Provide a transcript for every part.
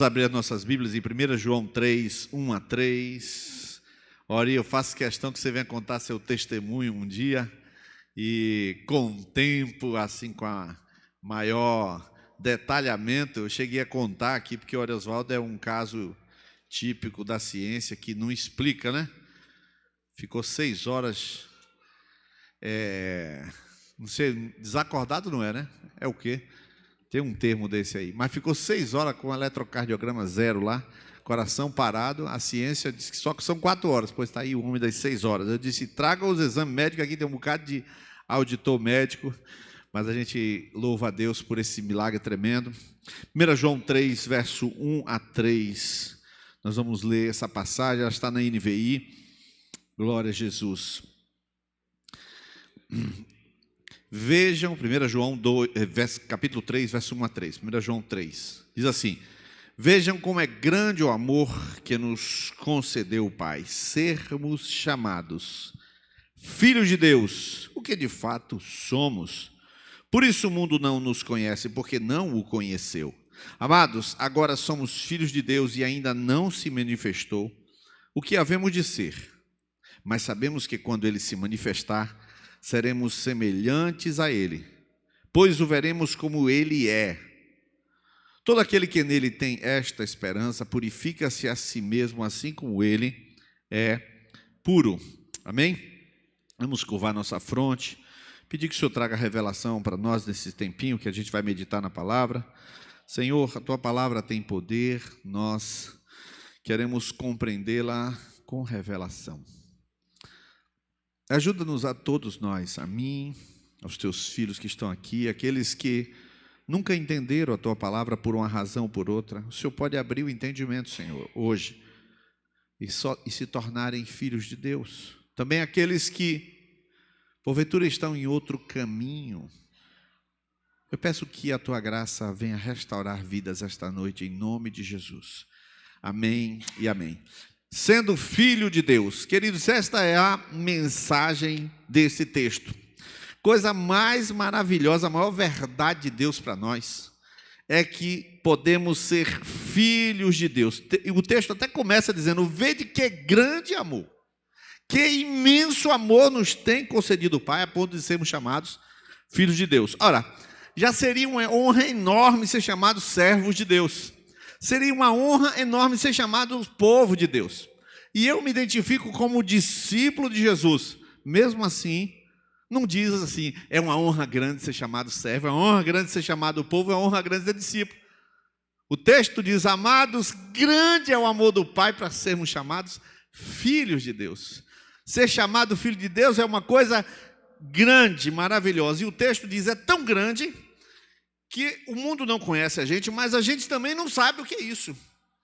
Vamos abrir as nossas Bíblias em 1 João 3, 1 a 3. Ora, eu faço questão que você venha contar seu testemunho um dia e com o tempo, assim, com a maior detalhamento, eu cheguei a contar aqui, porque o Oswaldo é um caso típico da ciência que não explica, né? Ficou 6 horas, não sei, desacordado não é, né? É o quê? Tem um termo desse aí. Mas ficou 6 horas com eletrocardiograma zero lá, coração parado. A ciência diz que só que são 4 horas, pois está aí o homem das 6 horas. Eu disse, traga os exames médicos, aqui tem um bocado de auditor médico, mas a gente louva a Deus por esse milagre tremendo. 1 João 3, verso 1 a 3. Nós vamos ler essa passagem, ela está na NVI. Glória a Jesus. Vejam, 1 João 2, capítulo 3, verso 1 a 3. 1 João 3, diz assim: vejam como é grande o amor que nos concedeu o Pai, sermos chamados filhos de Deus, o que de fato somos. Por isso o mundo não nos conhece, porque não o conheceu. Amados, agora somos filhos de Deus e ainda não se manifestou o que havemos de ser. Mas sabemos que quando Ele se manifestar, seremos semelhantes a Ele, pois o veremos como Ele é. Todo aquele que nele tem esta esperança, purifica-se a si mesmo, assim como Ele é puro. Amém? Vamos curvar nossa fronte, pedir que o Senhor traga revelação para nós nesse tempinho que a gente vai meditar na palavra. Senhor, a Tua palavra tem poder, nós queremos compreendê-la com revelação. Ajuda-nos a todos nós, a mim, aos Teus filhos que estão aqui, aqueles que nunca entenderam a Tua palavra por uma razão ou por outra. O Senhor pode abrir o entendimento, Senhor, hoje, e se tornarem filhos de Deus. Também aqueles que, porventura, estão em outro caminho. Eu peço que a Tua graça venha restaurar vidas esta noite, em nome de Jesus. Amém e amém. Sendo filho de Deus. Queridos, esta é a mensagem desse texto. Coisa mais maravilhosa, a maior verdade de Deus para nós é que podemos ser filhos de Deus. O texto até começa dizendo, vede que grande amor, que imenso amor nos tem concedido o Pai, a ponto de sermos chamados filhos de Deus. Ora, já seria uma honra enorme ser chamados servos de Deus. Seria uma honra enorme ser chamado povo de Deus. E eu me identifico como discípulo de Jesus. Mesmo assim, não diz assim, é uma honra grande ser chamado servo, é uma honra grande ser chamado povo, é uma honra grande ser discípulo. O texto diz, amados, grande é o amor do Pai para sermos chamados filhos de Deus. Ser chamado filho de Deus é uma coisa grande, maravilhosa. E o texto diz, é tão grande que o mundo não conhece a gente, mas a gente também não sabe o que é isso.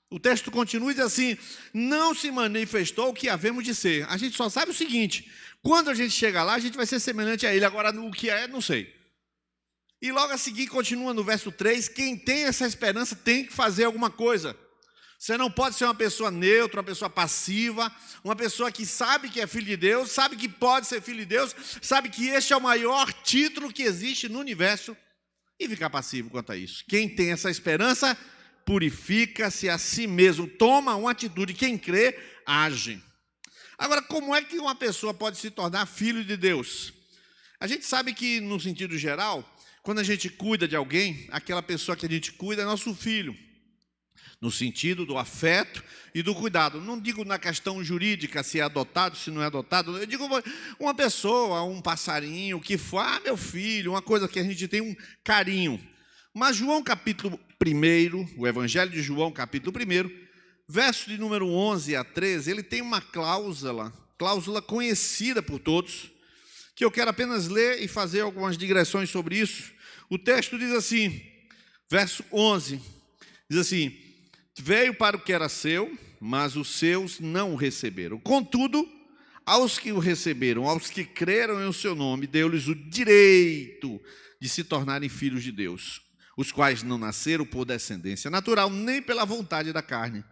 O texto continua e diz assim, não se manifestou o que havemos de ser. A gente só sabe o seguinte, quando a gente chega lá, a gente vai ser semelhante a Ele. Agora, o que é, não sei. E logo a seguir, continua no verso 3, quem tem essa esperança tem que fazer alguma coisa. Você não pode ser uma pessoa neutra, uma pessoa passiva, uma pessoa que sabe que é filho de Deus, sabe que pode ser filho de Deus, sabe que este é o maior título que existe no universo, e ficar passivo quanto a isso. Quem tem essa esperança, purifica-se a si mesmo, toma uma atitude, quem crê, age. Agora, como é que uma pessoa pode se tornar filho de Deus? A gente sabe que, no sentido geral, quando a gente cuida de alguém, aquela pessoa que a gente cuida é nosso filho, no sentido do afeto e do cuidado. Não digo na questão jurídica, se é adotado, se não é adotado. Eu digo uma pessoa, um passarinho, que foi, meu filho, uma coisa que a gente tem um carinho. Mas João capítulo 1, o Evangelho de João capítulo 1, verso de número 11 a 13, ele tem uma cláusula conhecida por todos, que eu quero apenas ler e fazer algumas digressões sobre isso. O texto diz assim, verso 11, diz assim, veio para o que era seu, mas os seus não o receberam. Contudo, aos que o receberam, aos que creram em o seu nome, deu-lhes o direito de se tornarem filhos de Deus, os quais não nasceram por descendência natural, nem pela vontade da carne,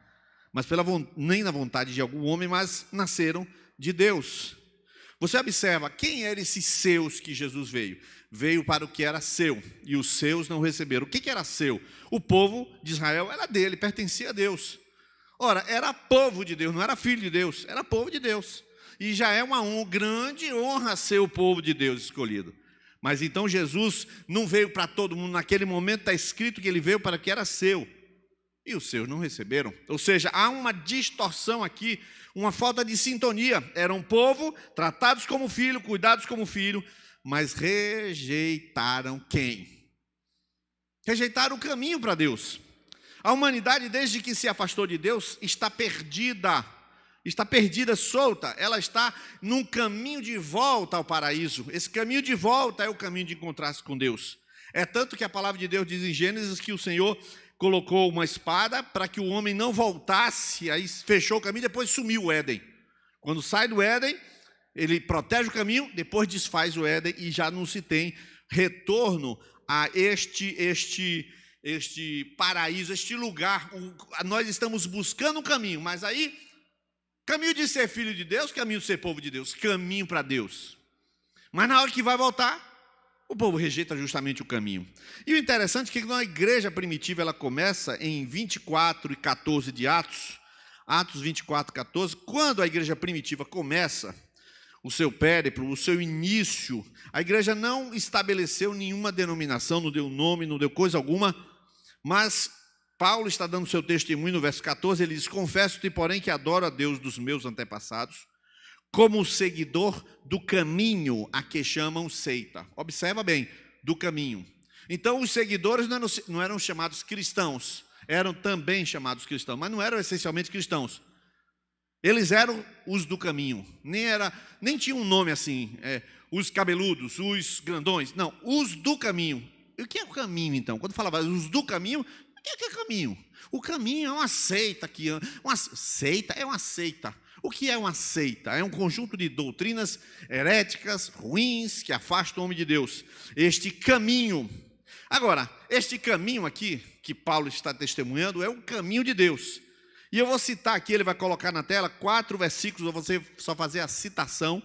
mas nem na vontade de algum homem, mas nasceram de Deus. Você observa, quem eram esses seus que Jesus veio? Veio para o que era seu, e os seus não receberam. O que era seu? O povo de Israel era dele, pertencia a Deus. Ora, era povo de Deus, não era filho de Deus, era povo de Deus. E já é uma grande honra ser o povo de Deus escolhido. Mas então Jesus não veio para todo mundo, naquele momento está escrito que ele veio para o que era seu. E os seus não receberam. Ou seja, há uma distorção aqui, uma falta de sintonia. Era um povo tratados como filho, cuidados como filho, mas rejeitaram quem? Rejeitaram o caminho para Deus. A humanidade, desde que se afastou de Deus, está perdida, solta. Ela está num caminho de volta ao paraíso. Esse caminho de volta é o caminho de encontrar-se com Deus. É tanto que a palavra de Deus diz em Gênesis que o Senhor colocou uma espada para que o homem não voltasse, aí fechou o caminho, depois sumiu o Éden. Quando sai do Éden, ele protege o caminho, depois desfaz o Éden e já não se tem retorno a este paraíso, este lugar. Nós estamos buscando um caminho, mas aí, caminho de ser filho de Deus, caminho de ser povo de Deus, caminho para Deus. Mas na hora que vai voltar, o povo rejeita justamente o caminho. E o interessante é que na igreja primitiva ela começa em 24 e 14 de Atos 24, 14, quando a igreja primitiva começa o seu périplo, o seu início, a igreja não estabeleceu nenhuma denominação, não deu nome, não deu coisa alguma, mas Paulo está dando seu testemunho no verso 14, ele diz: confesso-te, porém, que adoro a Deus dos meus antepassados, como seguidor do caminho a que chamam seita. Observa bem, do caminho. Então os seguidores não eram chamados cristãos, eram também chamados cristãos, mas não eram essencialmente cristãos. Eles eram os do caminho, nem tinha um nome assim, os cabeludos, os grandões, não, os do caminho. E o que é o caminho então? Quando falava os do caminho, o que é caminho? O caminho é uma seita, seita é uma seita. O que é uma seita? É um conjunto de doutrinas heréticas, ruins, que afastam o homem de Deus. Este caminho. Agora, este caminho aqui, que Paulo está testemunhando, é o caminho de Deus. E eu vou citar aqui, ele vai colocar na tela 4 versículos, eu vou só fazer a citação,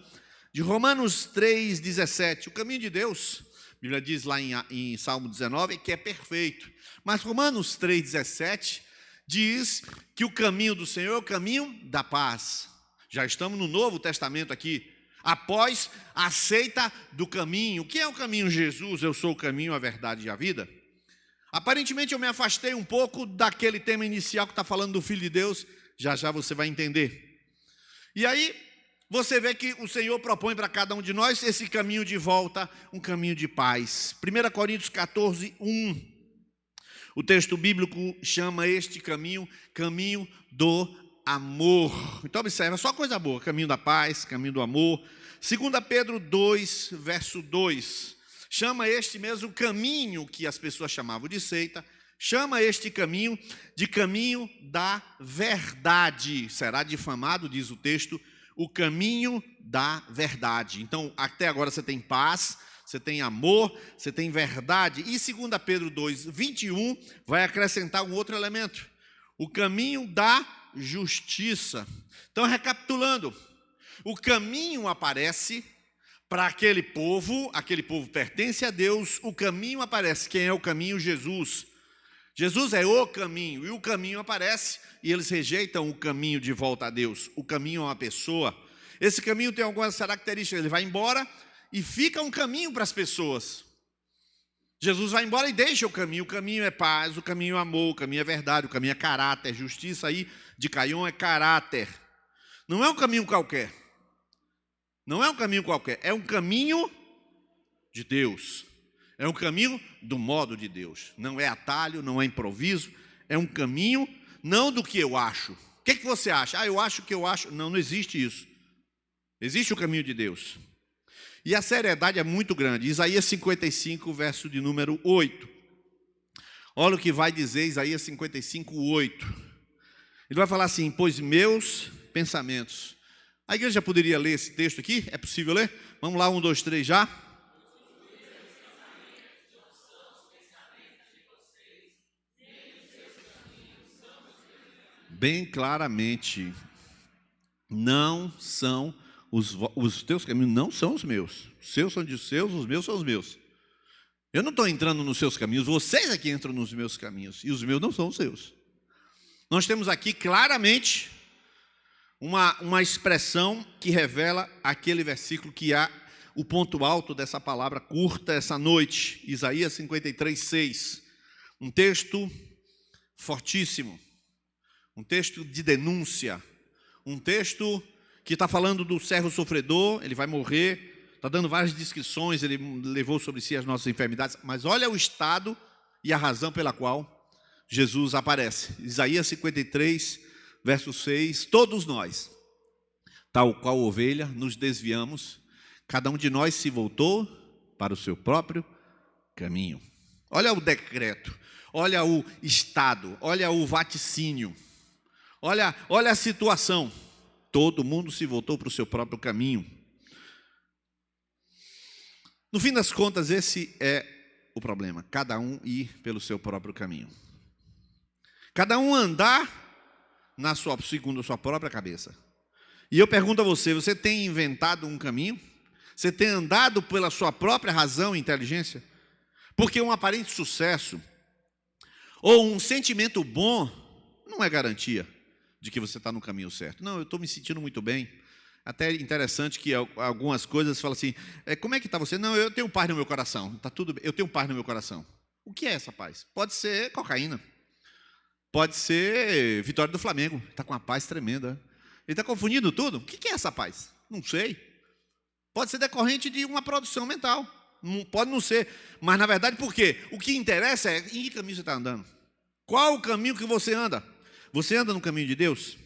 de Romanos 3,17. O caminho de Deus, a Bíblia diz lá em Salmo 19, que é perfeito. Mas Romanos 3,17 diz que o caminho do Senhor é o caminho da paz. Já estamos no Novo Testamento aqui. Após a seita do caminho. O que é o caminho? Jesus, eu sou o caminho, a verdade e a vida. Aparentemente eu me afastei um pouco daquele tema inicial que está falando do Filho de Deus. Já já você vai entender. E aí você vê que o Senhor propõe para cada um de nós esse caminho de volta, um caminho de paz. 1 Coríntios 14, 1. O texto bíblico chama este caminho, caminho do amor. Então observa, só coisa boa, caminho da paz, caminho do amor. 2 Pedro 2, verso 2, chama este mesmo caminho que as pessoas chamavam de seita, chama este caminho de caminho da verdade. Será difamado, diz o texto, o caminho da verdade. Então, até agora você tem paz, você tem amor, você tem verdade. E 2 Pedro 2, 21, vai acrescentar um outro elemento, o caminho da justiça. Então, recapitulando, o caminho aparece para aquele povo pertence a Deus, o caminho aparece. Quem é o caminho? Jesus. Jesus é o caminho, e o caminho aparece, e eles rejeitam o caminho de volta a Deus. O caminho é uma pessoa. Esse caminho tem algumas características, ele vai embora e fica um caminho para as pessoas. Jesus vai embora e deixa o caminho é paz, o caminho é amor, o caminho é verdade, o caminho é caráter, justiça aí de Caion é caráter. Não é um caminho qualquer. Não é um caminho qualquer, é um caminho de Deus. É um caminho do modo de Deus. Não é atalho, não é improviso, é um caminho não do que eu acho. O que você acha? Eu acho que eu acho. Não, não existe isso. Existe o caminho de Deus. E a seriedade é muito grande. Isaías 55, verso de número 8. Olha o que vai dizer Isaías 55, 8. Ele vai falar assim: pois meus pensamentos. A igreja poderia ler esse texto aqui? É possível ler? Vamos lá, 1, 2, 3 já. Bem claramente, não são os teus caminhos não são os meus. Os seus são de seus, os meus são os meus. Eu não estou entrando nos seus caminhos, vocês aqui entram nos meus caminhos, e os meus não são os seus. Nós temos aqui claramente uma expressão que revela aquele versículo que há o ponto alto dessa palavra curta essa noite, Isaías 53:6. Um texto fortíssimo, um texto de denúncia, um texto que está falando do servo sofredor, ele vai morrer, está dando várias descrições, ele levou sobre si as nossas enfermidades, mas olha o estado e a razão pela qual Jesus aparece. Isaías 53, verso 6, todos nós, tal qual ovelha, nos desviamos, cada um de nós se voltou para o seu próprio caminho. Olha o decreto, olha o estado, olha o vaticínio, olha a situação. Todo mundo se voltou para o seu próprio caminho. No fim das contas, esse é o problema. Cada um ir pelo seu próprio caminho. Cada um andar segundo a sua própria cabeça. E eu pergunto a você, você tem inventado um caminho? Você tem andado pela sua própria razão e inteligência? Porque um aparente sucesso ou um sentimento bom não é garantia de que você está no caminho certo. Não, eu estou me sentindo muito bem. Até interessante que algumas coisas falam assim, como é que está você? Não, eu tenho paz no meu coração. Está tudo bem, eu tenho paz no meu coração. O que é essa paz? Pode ser cocaína. Pode ser vitória do Flamengo. Está com uma paz tremenda. Ele está confundindo tudo? O que é essa paz? Não sei. Pode ser decorrente de uma produção mental. Pode não ser. Mas, na verdade, por quê? O que interessa é em que caminho você está andando. Qual o caminho que você anda? Você anda no caminho de Deus?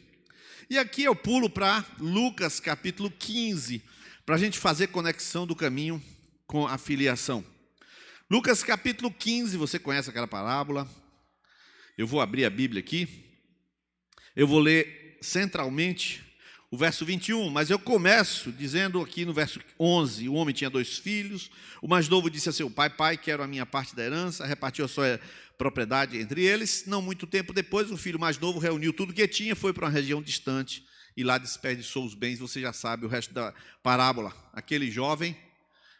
E aqui eu pulo para Lucas capítulo 15, para a gente fazer conexão do caminho com a filiação. Lucas capítulo 15, você conhece aquela parábola? Eu vou abrir a Bíblia aqui. Eu vou ler centralmente o verso 21, mas eu começo dizendo aqui no verso 11, o homem tinha 2 filhos, o mais novo disse a seu pai, pai, quero a minha parte da herança, repartiu a sua propriedade entre eles. Não muito tempo depois, o filho mais novo reuniu tudo que tinha, foi para uma região distante e lá desperdiçou os bens. Você já sabe o resto da parábola. Aquele jovem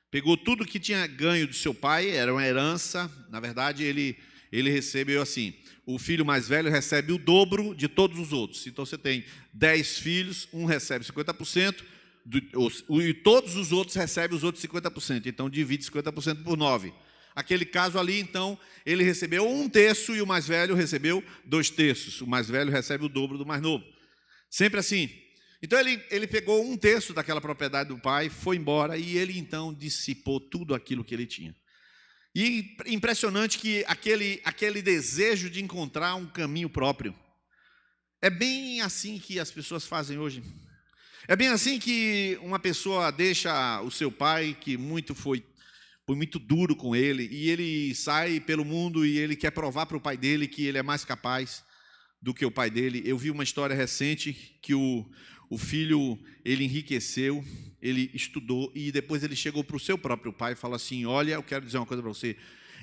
pegou tudo que tinha ganho do seu pai, era uma herança, na verdade ele recebeu assim, o filho mais velho recebe o dobro de todos os outros. Então você tem 10 filhos, um recebe 50%, e todos os outros recebem os outros 50%. Então divide 50% por 9. Aquele caso ali, então, ele recebeu 1/3 e o mais velho recebeu 2/3. O mais velho recebe o dobro do mais novo. Sempre assim. Então ele pegou 1/3 daquela propriedade do pai, foi embora e ele então dissipou tudo aquilo que ele tinha. E impressionante que aquele desejo de encontrar um caminho próprio. É bem assim que as pessoas fazem hoje. É bem assim que uma pessoa deixa o seu pai, que foi muito duro com ele, e ele sai pelo mundo e ele quer provar para o pai dele que ele é mais capaz do que o pai dele. Eu vi uma história recente que o filho, ele enriqueceu, ele estudou e depois ele chegou para o seu próprio pai e falou assim, olha, eu quero dizer uma coisa para você,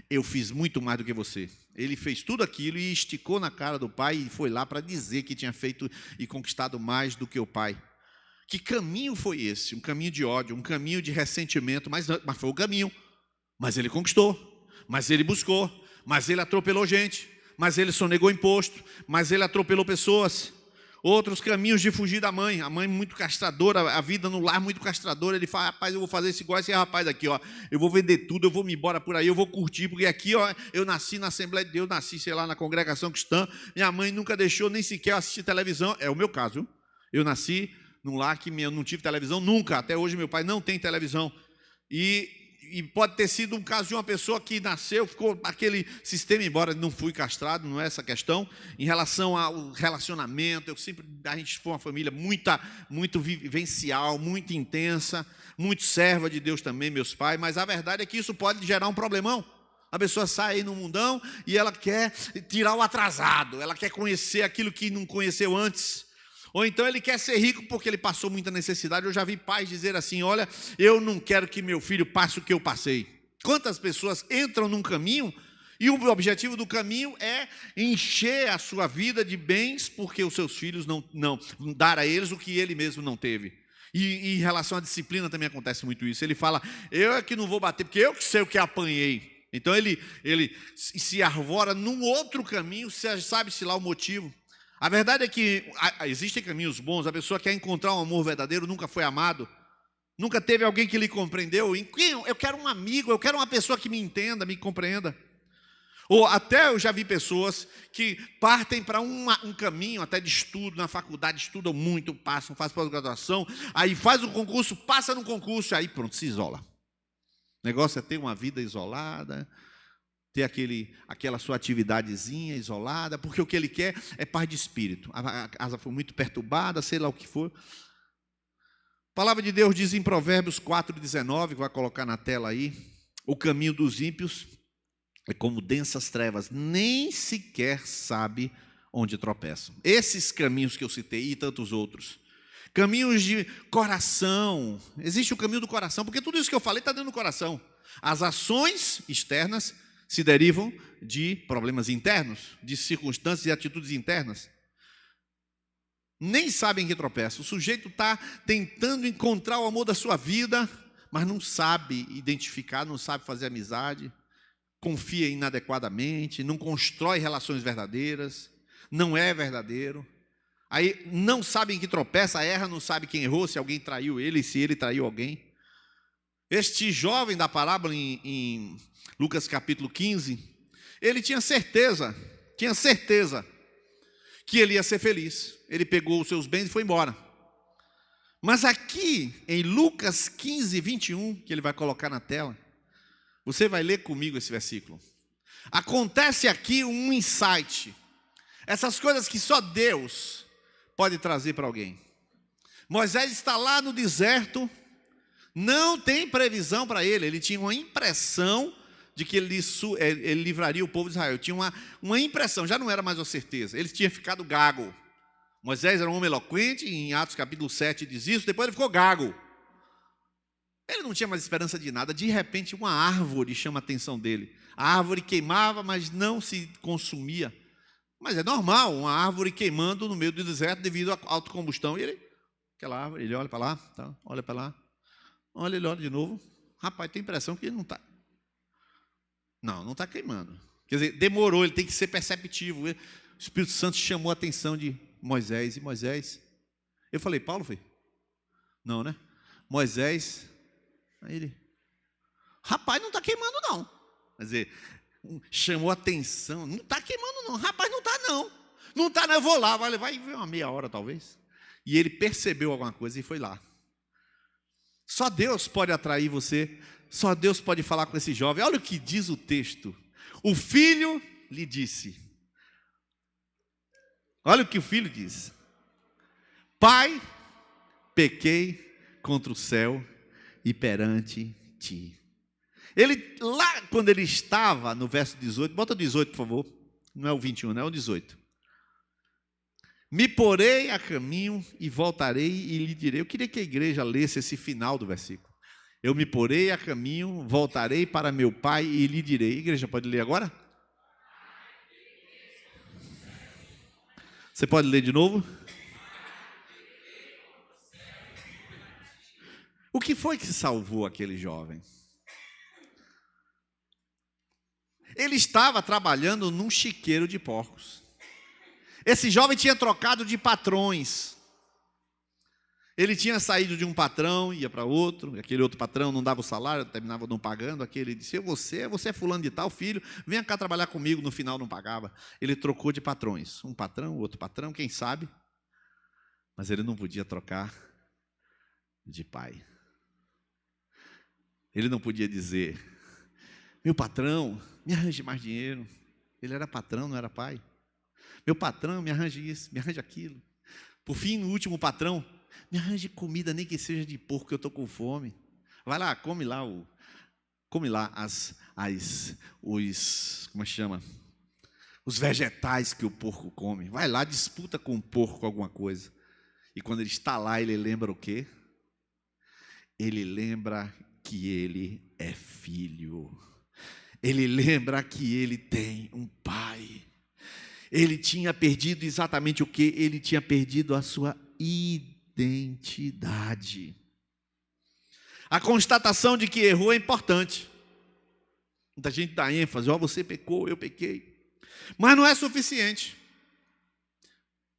eu fiz muito mais do que você. Ele fez tudo aquilo e esticou na cara do pai e foi lá para dizer que tinha feito e conquistado mais do que o pai. Que caminho foi esse? Um caminho de ódio, um caminho de ressentimento, mas foi o caminho. Mas ele conquistou, mas ele buscou, mas ele atropelou gente, mas ele sonegou imposto, mas ele atropelou pessoas. Outros caminhos de fugir da mãe, a mãe muito castradora, a vida no lar muito castradora. Ele fala, rapaz, eu vou fazer isso igual esse rapaz aqui, ó. Eu vou vender tudo, eu vou me embora por aí, eu vou curtir, porque aqui, ó, eu nasci na Assembleia de Deus, nasci, sei lá, na congregação cristã. Minha mãe nunca deixou nem sequer assistir televisão. É o meu caso, viu? Eu nasci num lar que eu não tive televisão nunca. Até hoje meu pai não tem televisão. E pode ter sido um caso de uma pessoa que nasceu, ficou aquele sistema, embora não fui castrado, não é essa questão. Em relação ao relacionamento, a gente foi uma família muito vivencial, muito intensa, muito serva de Deus também, meus pais, mas a verdade é que isso pode gerar um problemão. A pessoa sai aí no mundão e ela quer tirar o atrasado, ela quer conhecer aquilo que não conheceu antes. Ou então ele quer ser rico porque ele passou muita necessidade. Eu já vi pais dizer assim, olha, eu não quero que meu filho passe o que eu passei. Quantas pessoas entram num caminho e o objetivo do caminho é encher a sua vida de bens porque os seus filhos não dar a eles o que ele mesmo não teve. E em relação à disciplina também acontece muito isso. Ele fala, eu é que não vou bater, porque eu que sei o que apanhei. Então ele se arvora num outro caminho, sabe-se lá o motivo. A verdade é que existem caminhos bons, a pessoa quer encontrar um amor verdadeiro, nunca foi amado, nunca teve alguém que lhe compreendeu. Eu quero um amigo, eu quero uma pessoa que me entenda, me compreenda. Ou até eu já vi pessoas que partem para um caminho até de estudo, na faculdade, estudam muito, passam, fazem pós-graduação, aí faz um concurso, passa no concurso, aí pronto, se isola. O negócio é ter uma vida isolada, ter aquela sua atividadezinha isolada, porque o que ele quer é paz de espírito. A casa foi muito perturbada, sei lá o que for. A palavra de Deus diz em Provérbios 4,19, que vai colocar na tela aí, o caminho dos ímpios é como densas trevas, nem sequer sabe onde tropeçam. Esses caminhos que eu citei e tantos outros. Caminhos de coração. Existe o caminho do coração, porque tudo isso que eu falei está dentro do coração. As ações externas se derivam de problemas internos, de circunstâncias e atitudes internas. Nem sabem que tropeçam. O sujeito está tentando encontrar o amor da sua vida, mas não sabe identificar, não sabe fazer amizade, confia inadequadamente, não constrói relações verdadeiras, não é verdadeiro. Aí não sabem que tropeça, erra, não sabe quem errou, se alguém traiu ele, se ele traiu alguém. Este jovem da parábola em Lucas capítulo 15, ele tinha certeza que ele ia ser feliz. Ele pegou os seus bens e foi embora. Mas aqui em Lucas 15, 21, que ele vai colocar na tela, você vai ler comigo esse versículo. Acontece aqui um insight. Essas coisas que só Deus pode trazer para alguém. Moisés está lá no deserto, não tem previsão para ele. Ele tinha uma impressão de que ele livraria o povo de Israel. Tinha uma impressão, já não era mais uma certeza. Ele tinha ficado gago. Moisés era um homem eloquente, em Atos capítulo 7 diz isso, depois ele ficou gago. Ele não tinha mais esperança de nada. De repente uma árvore chama a atenção dele. A árvore queimava, mas não se consumia. Mas é normal, uma árvore queimando no meio do deserto devido à autocombustão. E aquela árvore, ele olha para lá, tá, olha para lá, ele olha de novo. Rapaz, tem a impressão que ele não está. Não está queimando. Quer dizer, demorou, ele tem que ser perceptivo. O Espírito Santo chamou a atenção de Moisés. E Moisés, eu falei, Paulo foi? Não, né? Moisés, aí ele, rapaz, não está queimando não. Quer dizer, chamou a atenção, não está queimando não, rapaz, não está não. Não está não, eu vou lá, vai ver uma meia hora talvez. E ele percebeu alguma coisa e foi lá. Só Deus pode atrair você, só Deus pode falar com esse jovem. Olha o que diz o texto. O filho lhe disse. Olha o que o filho diz. Pai, pequei contra o céu e perante ti. Ele, lá quando ele estava no verso 18, bota o 18 por favor, não é o 21, não é o 18. Me porei a caminho e voltarei e lhe direi. Eu queria que a igreja lesse esse final do versículo. Eu me porei a caminho, voltarei para meu pai e lhe direi. A igreja pode ler agora? Você pode ler de novo? O que foi que salvou aquele jovem? Ele estava trabalhando num chiqueiro de porcos. Esse jovem tinha trocado de patrões. Ele tinha saído de um patrão, ia para outro, aquele outro patrão não dava o salário, terminava não pagando, aquele disse, você é fulano de tal, filho, venha cá trabalhar comigo, no final não pagava. Ele trocou de patrões, um patrão, outro patrão, quem sabe, mas ele não podia trocar de pai. Ele não podia dizer, meu patrão, me arranje mais dinheiro. Ele era patrão, não era pai. Meu patrão, me arranje isso, me arranje aquilo. Por fim, no último patrão, me arranje comida, nem que seja de porco, que eu estou com fome. Vai lá, come lá como chama? Os vegetais que o porco come. Vai lá, disputa com o porco alguma coisa. E quando ele está lá, ele lembra o quê? Ele lembra que ele é filho. Ele lembra que ele tem um pai. Ele tinha perdido exatamente o que? Ele tinha perdido a sua identidade. identidade. A constatação de que errou é importante. Muita gente dá ênfase, você pecou, eu pequei. Mas não é suficiente.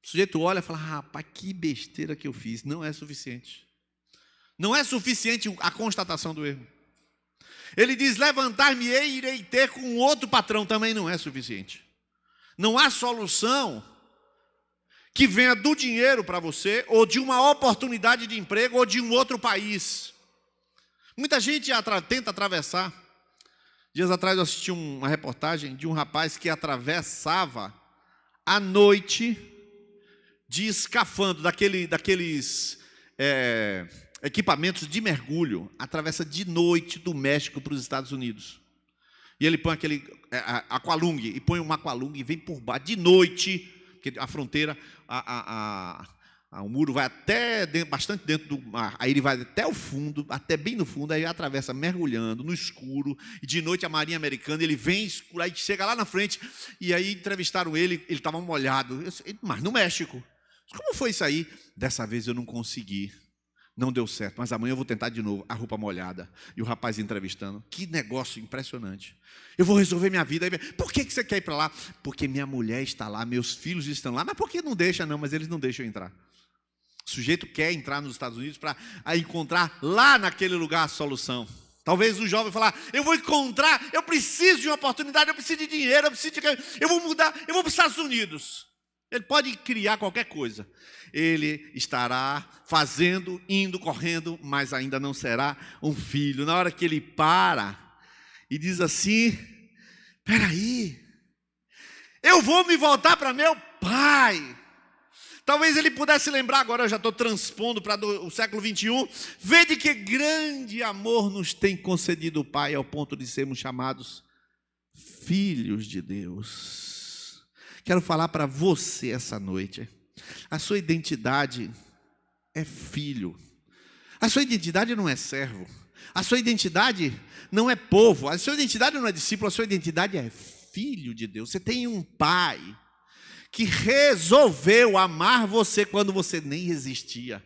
O sujeito olha e fala, rapaz, que besteira que eu fiz. Não é suficiente. Não é suficiente a constatação do erro. Ele diz, levantar-me-ei e irei ter com outro patrão. Também não é suficiente. Não há solução que venha do dinheiro para você, ou de uma oportunidade de emprego, ou de um outro país. Muita gente tenta atravessar. Dias atrás eu assisti uma reportagem de um rapaz que atravessava à noite de escafandro, daqueles equipamentos de mergulho, atravessa de noite do México para os Estados Unidos. E ele põe aquele aqualung, e põe um aqualung e vem por baixo, de noite, porque a fronteira, o muro vai até bastante dentro do mar, aí ele vai até o fundo, até bem no fundo, aí atravessa mergulhando no escuro, e de noite a marinha americana, ele vem escuro, aí chega lá na frente, e aí entrevistaram ele estava molhado, mas no México. Como foi isso aí? Dessa vez eu não consegui, não deu certo, mas amanhã eu vou tentar de novo, a roupa molhada, e o rapaz entrevistando, que negócio impressionante, eu vou resolver minha vida. Por que você quer ir para lá? Porque minha mulher está lá, meus filhos estão lá. Mas por que não deixa? Não, mas eles não deixam eu entrar. O sujeito quer entrar nos Estados Unidos para encontrar lá naquele lugar a solução. Talvez o jovem falar, eu vou encontrar, eu preciso de uma oportunidade, eu preciso de dinheiro, eu vou mudar, eu vou para os Estados Unidos. Ele pode criar qualquer coisa. Ele estará fazendo, indo, correndo, mas ainda não será um filho. Na hora que ele para e diz assim, espera aí, eu vou me voltar para meu pai. Talvez ele pudesse lembrar, agora eu já estou transpondo para o século 21, vede que grande amor nos tem concedido o Pai, ao ponto de sermos chamados filhos de Deus. Quero falar para você essa noite, a sua identidade é filho, a sua identidade não é servo, a sua identidade não é povo, a sua identidade não é discípulo, a sua identidade é filho de Deus. Você tem um pai que resolveu amar você quando você nem existia.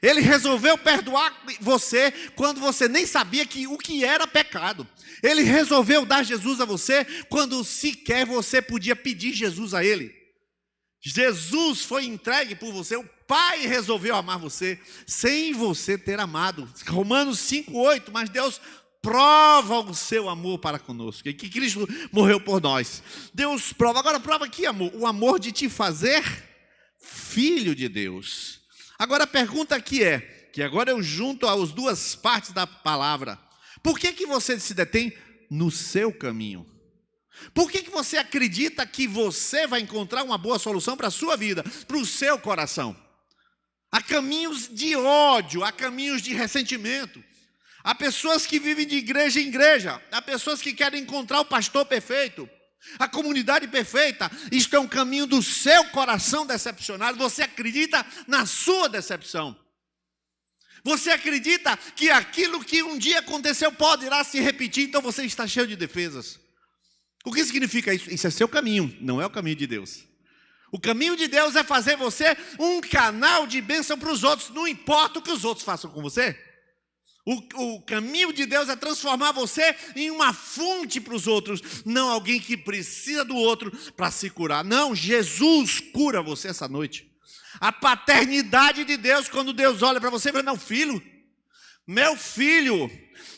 Ele resolveu perdoar você quando você nem sabia o que era pecado. Ele resolveu dar Jesus a você quando sequer você podia pedir Jesus a ele. Jesus foi entregue por você, o Pai resolveu amar você sem você ter amado. Romanos 5:8, mas Deus prova o seu amor para conosco, que Cristo morreu por nós. Deus prova, agora prova que amor? O amor de te fazer filho de Deus. Agora a pergunta aqui que agora eu junto as duas partes da palavra, por que você se detém no seu caminho? Por que você acredita que você vai encontrar uma boa solução para a sua vida, para o seu coração? Há caminhos de ódio, há caminhos de ressentimento. Há pessoas que vivem de igreja em igreja. Há pessoas que querem encontrar o pastor perfeito, a comunidade perfeita. Isto é um caminho do seu coração decepcionado. Você acredita na sua decepção. Você acredita que aquilo que um dia aconteceu poderá se repetir, então você está cheio de defesas. O que significa isso? Isso é seu caminho, não é o caminho de Deus. O caminho de Deus é fazer você um canal de bênção para os outros, não importa o que os outros façam com você. O caminho de Deus é transformar você em uma fonte para os outros, não alguém que precisa do outro para se curar. Não, Jesus cura você essa noite. A paternidade de Deus, quando Deus olha para você e fala, meu filho,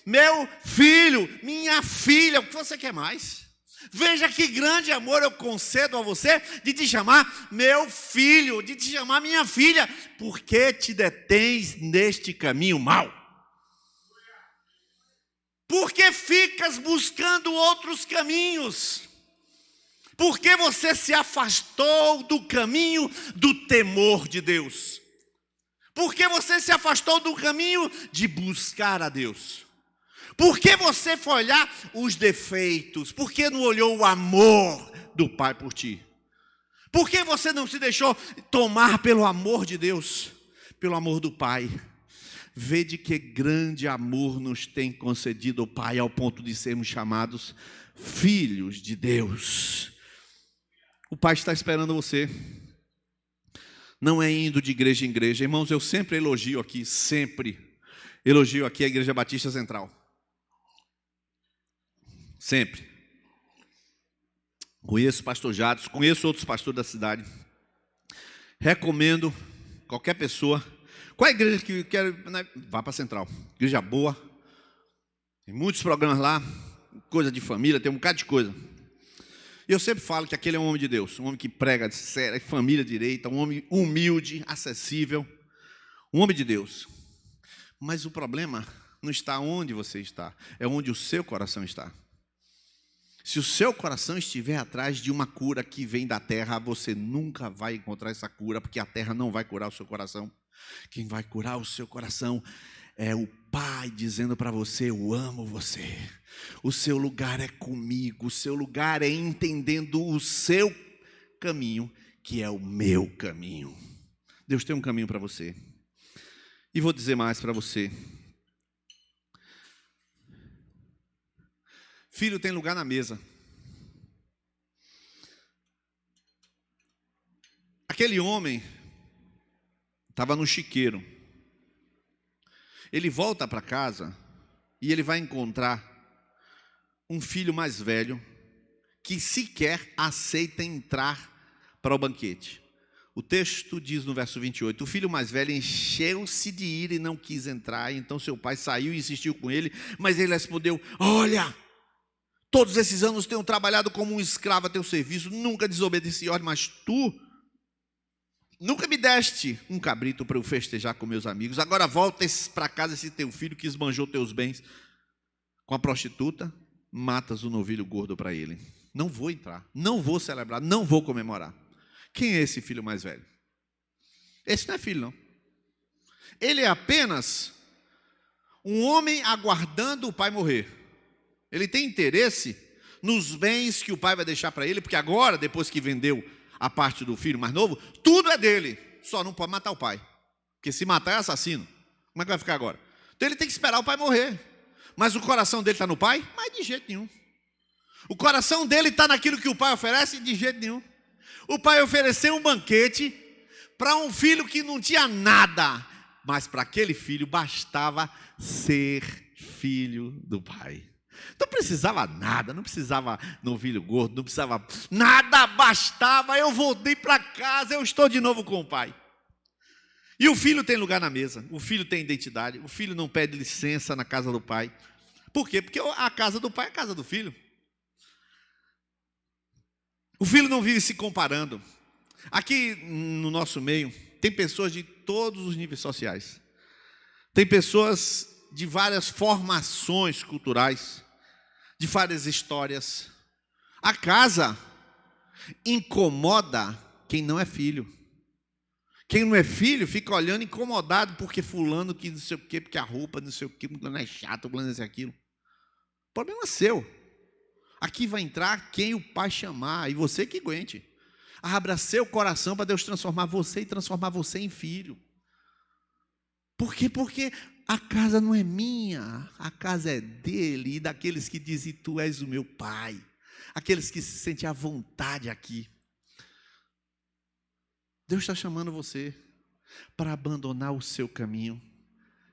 minha filha, o que você quer mais? Veja que grande amor eu concedo a você de te chamar meu filho, de te chamar minha filha, porque te detens neste caminho mau. Porque ficas buscando outros caminhos? Porque você se afastou do caminho do temor de Deus? Porque você se afastou do caminho de buscar a Deus? Porque você foi olhar os defeitos? Porque não olhou o amor do Pai por ti? Por que você não se deixou tomar pelo amor de Deus? Pelo amor do Pai? Vede que grande amor nos tem concedido o Pai, ao ponto de sermos chamados filhos de Deus. O Pai está esperando você. não é indo de igreja em igreja. Irmãos, eu sempre elogio aqui a Igreja Batista Central. Sempre. Conheço o pastor Jadson, conheço outros pastores da cidade. Recomendo qualquer pessoa. Qual é a igreja que quer? Vá para a Central. Igreja boa. Tem muitos programas lá. Coisa de família, tem um bocado de coisa. E eu sempre falo que aquele é um homem de Deus. Um homem que prega de séria, família direita. Um homem humilde, acessível. Um homem de Deus. Mas o problema não está onde você está. É onde o seu coração está. Se o seu coração estiver atrás de uma cura que vem da terra, você nunca vai encontrar essa cura, porque a terra não vai curar o seu coração. Quem vai curar o seu coração é o Pai dizendo para você: eu amo você. O seu lugar é comigo, o seu lugar é entendendo o seu caminho, que é o meu caminho. Deus tem um caminho para você. E vou dizer mais para você. Filho tem lugar na mesa. Aquele homem estava no chiqueiro. Ele volta para casa e ele vai encontrar um filho mais velho que sequer aceita entrar para o banquete. O texto diz no verso 28, o filho mais velho encheu-se de ira e não quis entrar. Então seu pai saiu e insistiu com ele, mas ele respondeu: olha, todos esses anos tenho trabalhado como um escravo a teu serviço, nunca desobedeci ordem, mas tu nunca me deste um cabrito para eu festejar com meus amigos. Agora volta para casa esse teu filho que esbanjou teus bens com a prostituta, matas o novilho gordo para ele. Não vou entrar, não vou celebrar, não vou comemorar. Quem é esse filho mais velho? Esse não é filho, não. Ele é apenas um homem aguardando o pai morrer. Ele tem interesse nos bens que o pai vai deixar para ele, porque agora, depois que vendeu a parte do filho mais novo, tudo é dele. Só não pode matar o pai, porque se matar é assassino. Como é que vai ficar agora? Então ele tem que esperar o pai morrer. Mas o coração dele está no pai? Mas de jeito nenhum. O coração dele está naquilo que o pai oferece? De jeito nenhum. O pai ofereceu um banquete para um filho que não tinha nada, mas para aquele filho bastava ser filho do pai. Não precisava nada, não precisava novilho gordo, não precisava nada, bastava. Eu voltei para casa, eu estou de novo com o pai. E o filho tem lugar na mesa, o filho tem identidade, o filho não pede licença na casa do pai. Por quê? Porque a casa do pai é a casa do filho. O filho não vive se comparando. Aqui no nosso meio, tem pessoas de todos os níveis sociais. Tem pessoas de várias formações culturais, de várias histórias. A casa incomoda quem não é filho. Quem não é filho fica olhando incomodado porque fulano que não sei o quê, porque a roupa não sei o quê, fulano é chato, fulano é isso e aquilo. O problema é seu. Aqui vai entrar quem o pai chamar, e você que aguente. Abra seu coração para Deus transformar você e transformar você em filho. Por quê? Porque a casa não é minha, a casa é dele e daqueles que dizem: tu és o meu pai. Aqueles que se sentem à vontade aqui. Deus está chamando você para abandonar o seu caminho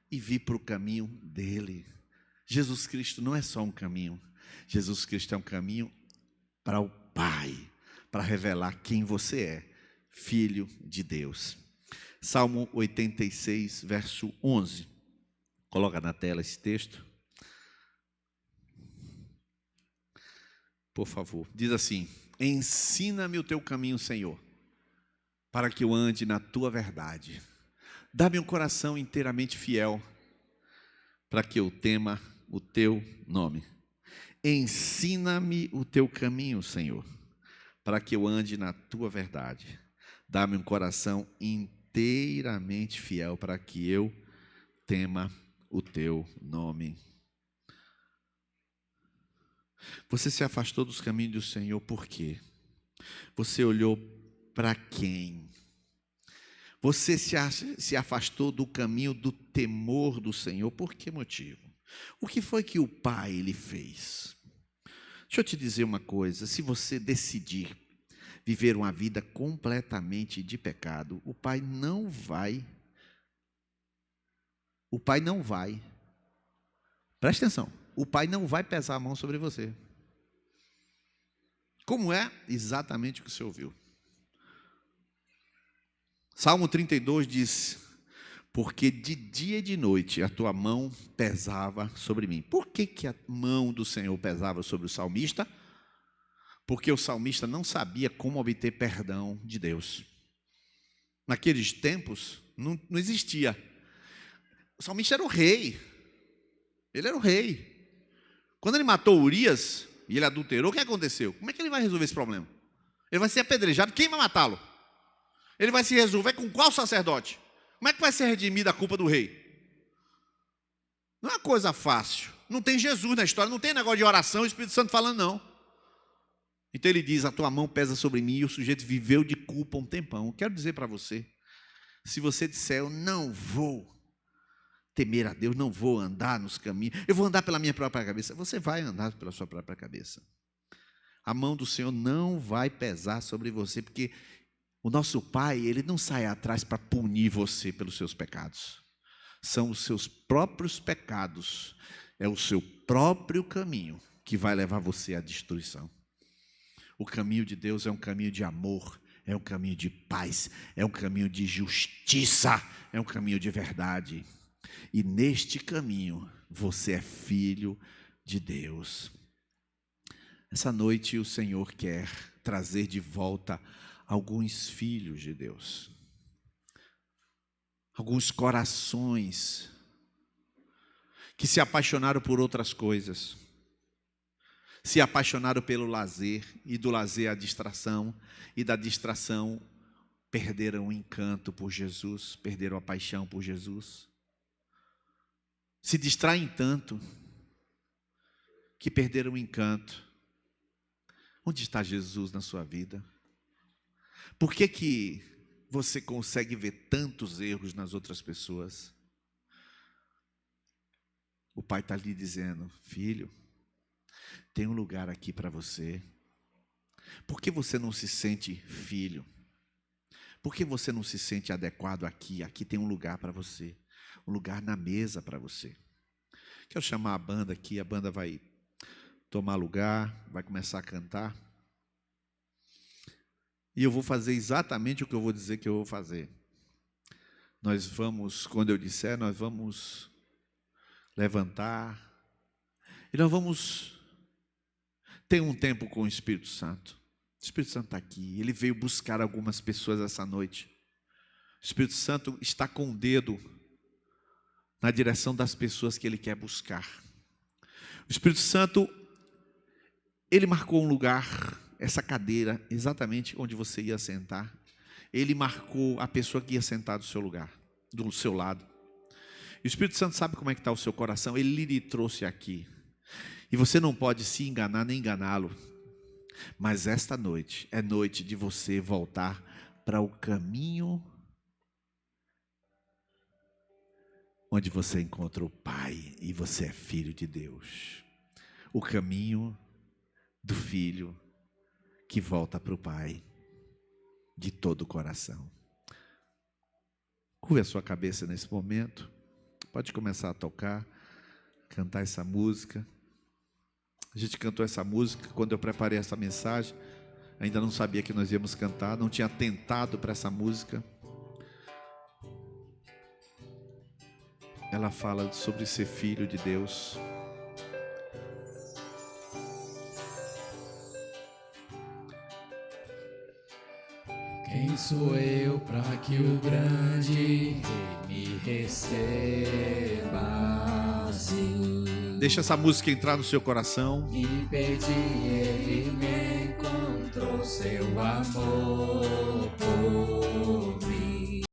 e vir para o caminho dele. Jesus Cristo não é só um caminho. Jesus Cristo é um caminho para o Pai, para revelar quem você é, filho de Deus. Salmo 86, verso 11. Coloca na tela esse texto. Por favor. Diz assim: ensina-me o teu caminho, Senhor, para que eu ande na tua verdade. Dá-me um coração inteiramente fiel, para que eu tema o teu nome. Ensina-me o teu caminho, Senhor, para que eu ande na tua verdade. Dá-me um coração inteiramente fiel, para que eu tema o teu nome. Você se afastou dos caminhos do Senhor por quê? Você olhou para quem? Você se afastou do caminho do temor do Senhor por que motivo? O que foi que o Pai lhe fez? Deixa eu te dizer uma coisa: se você decidir viver uma vida completamente de pecado, o Pai não vai, preste atenção, o Pai não vai pesar a mão sobre você. Como é? Exatamente o que você ouviu. Salmo 32 diz: porque de dia e de noite a tua mão pesava sobre mim. Por que a mão do Senhor pesava sobre o salmista? Porque o salmista não sabia como obter perdão de Deus. Naqueles tempos, não existia. O salmista era o rei. Ele era o rei. Quando ele matou Urias e ele adulterou, o que aconteceu? Como é que ele vai resolver esse problema? Ele vai ser apedrejado, quem vai matá-lo? Ele vai se resolver com qual sacerdote? Como é que vai ser redimida a culpa do rei? Não é uma coisa fácil. Não tem Jesus na história, não tem negócio de oração, o Espírito Santo falando, não. Então ele diz: a tua mão pesa sobre mim, e o sujeito viveu de culpa um tempão. Quero dizer para você, se você disser, eu não vou temer a Deus, não vou andar nos caminhos, eu vou andar pela minha própria cabeça, você vai andar pela sua própria cabeça. A mão do Senhor não vai pesar sobre você, porque o nosso Pai, Ele não sai atrás para punir você pelos seus pecados. São os seus próprios pecados, é o seu próprio caminho que vai levar você à destruição. O caminho de Deus é um caminho de amor, é um caminho de paz, é um caminho de justiça, é um caminho de verdade. E neste caminho, você é filho de Deus. Essa noite o Senhor quer trazer de volta alguns filhos de Deus. Alguns corações que se apaixonaram por outras coisas. Se apaixonaram pelo lazer, e do lazer a distração, e da distração perderam o encanto por Jesus, perderam a paixão por Jesus. Se distraem tanto que perderam o encanto. Onde está Jesus na sua vida? Por que você consegue ver tantos erros nas outras pessoas? O Pai está lhe dizendo: filho, tem um lugar aqui para você. Por que você não se sente filho? Por que você não se sente adequado aqui? Aqui tem um lugar para você, um lugar na mesa para você. Quero chamar a banda aqui, a banda vai tomar lugar, vai começar a cantar. E eu vou fazer exatamente o que eu vou dizer que eu vou fazer. Nós vamos, quando eu disser, nós vamos levantar. E nós vamos ter um tempo com o Espírito Santo. O Espírito Santo está aqui. Ele veio buscar algumas pessoas essa noite. O Espírito Santo está com o dedo na direção das pessoas que Ele quer buscar. O Espírito Santo, Ele marcou um lugar, essa cadeira, exatamente onde você ia sentar. Ele marcou a pessoa que ia sentar do seu lugar, do seu lado. E o Espírito Santo sabe como é que está o seu coração. Ele lhe trouxe aqui. E você não pode se enganar nem enganá-lo. Mas esta noite é noite de você voltar para o caminho onde você encontra o Pai e você é filho de Deus. O caminho do filho que volta para o Pai de todo o coração. Curva a sua cabeça nesse momento. Pode começar a tocar, cantar essa música. A gente cantou essa música quando eu preparei essa mensagem. Ainda não sabia que nós íamos cantar, não tinha tentado para essa música. Ela fala sobre ser filho de Deus. Quem sou eu para que o grande Rei me receba assim? Deixa essa música entrar no seu coração. E pedi, ele me encontrou, seu amor por mim.